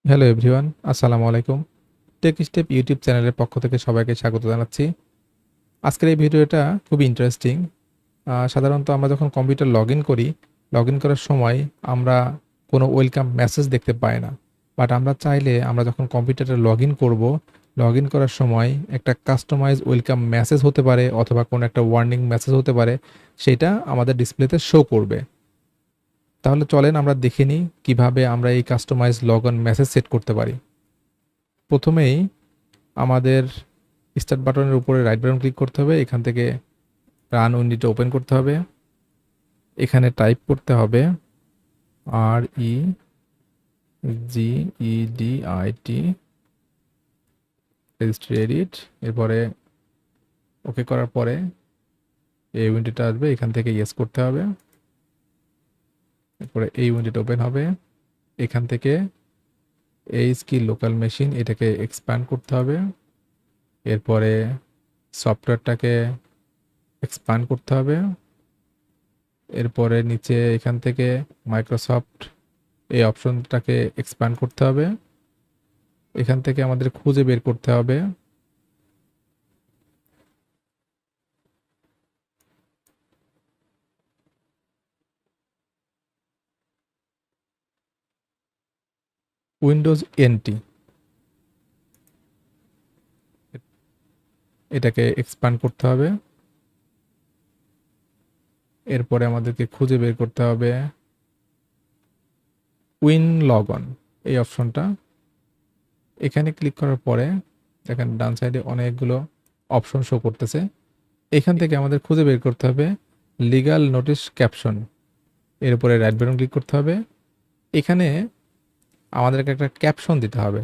Hello everyone, আসসালামু আলাইকুম। Take step YouTube চ্যানেলের পক্ষ থেকে সবাইকে স্বাগত জানাচ্ছি। আজকের এই ভিডিওটা খুবই ইন্টারেস্টিং। সাধারণত আমরা যখন কম্পিউটার লগ ইন করার সময় আমরা কোনো ওয়েলকাম মেসেজ দেখতে পাই না। বাট আমরা চাইলে আমরা যখন কম্পিউটারে লগ ইন করার সময় একটা কাস্টমাইজ ওয়েলকাম মেসেজ হতে পারে অথবা কোনো একটা ওয়ার্নিং মেসেজ হতে পারে, সেটা আমাদের ডিসপ্লেতে শো করবে। তাহলে চলেন আমরা দেখে নিই কীভাবে আমরা এই customize log on message set করতে পারি। প্রথমেই আমাদের স্টার্ট বাটনের উপরে রাইট বাটন ক্লিক করতে হবে। এখান থেকে রান উইন্ডোটা ওপেন করতে হবে। এখানে টাইপ করতে হবে REGEDIT রেজিস্ট্রি এডিট। এরপরে ওকে করার পরে এই উইন্ডোটা আসবে, এখান থেকে ইয়েস করতে হবে। এরপরে এই উইন্ডোটা ওপেন হবে। এখান থেকে এই স্কিল লোকাল মেশিন এটাকে এক্সপ্যান্ড করতে হবে। এরপরে সফটওয়্যারটাকে এক্সপ্যান্ড করতে হবে। এরপরে নিচে এখান থেকে মাইক্রোসফট এই অপশনটাকে এক্সপ্যান্ড করতে হবে। এখান থেকে আমাদের খুঁজে বের করতে হবে উইন্ডোজ এনটি, এটাকে এক্সপ্যান্ড করতে হবে। এরপরে আমাদেরকে খুঁজে বের করতে হবে উইন লগ অন এই অপশনটা। এখানে ক্লিক করার পরে দেখেন ডান সাইডে অনেকগুলো অপশন শো করতেছে। এখান থেকে আমাদের খুঁজে বের করতে হবে লিগ্যাল নোটিশ ক্যাপশন। এর উপরে রাইট বাটন ক্লিক করতে হবে। এখানে আমাদেরকে একটা ক্যাপশন দিতে হবে,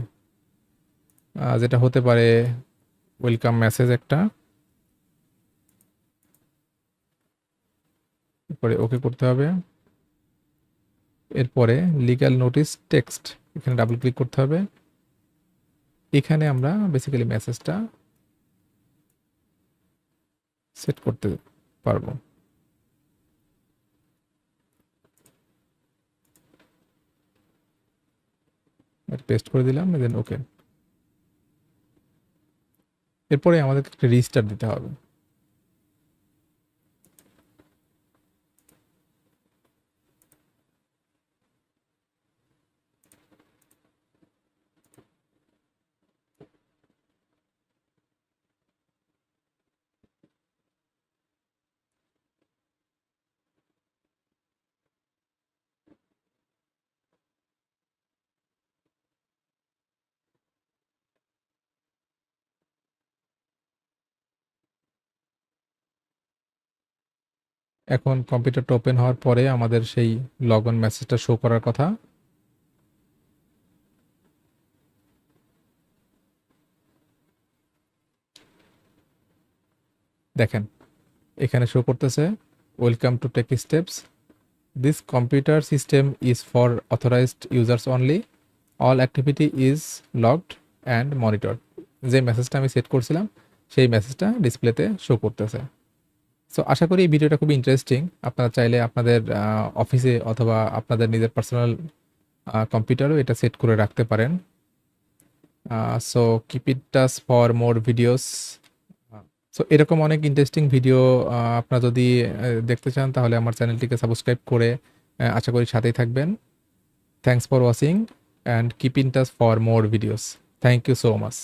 যেটা হতে পারে ওয়েলকাম মেসেজ একটা। এরপরে ওকে করতে হবে। এরপরে লিগ্যাল নোটিশ টেক্সট, এখানে ডাবল ক্লিক করতে হবে। এখানে আমরা বেসিক্যালি মেসেজটা সেট করতে পারবো। পেস্ট করে দিলাম, দেন ওকে। এরপরে আমাদেরকে একটা রিস্টার্ট দিতে হবে। এখন কম্পিউটারটা ওপেন হওয়ার পরে আমাদের সেই লগ অন মেসেজটা শো করার কথা। দেখেন এখানে শো করতেছে welcome to tech steps, this computer system is for authorised users only, all activity is logged and monitor. যে মেসেজটা আমি সেট করছিলাম সেই মেসেজটা ডিসপ্লেতে শো করতেছে। সো আশা করি এই ভিডিওটা খুব ইন্টারেস্টিং। আপনারা চাইলে আপনাদের অফিসে অথবা আপনাদের নিজের পার্সোনাল কম্পিউটারও এটা সেট করে রাখতে পারেন। So keep it touch for more videos. So এরকম অনেক ইন্টারেস্টিং ভিডিও আপনারা যদি দেখতে চান তাহলে আমার চ্যানেলটিকে সাবস্ক্রাইব করে আশা করি সাথেই থাকবেন। Thanks for watching and keep in touch for more videos. Thank you so much.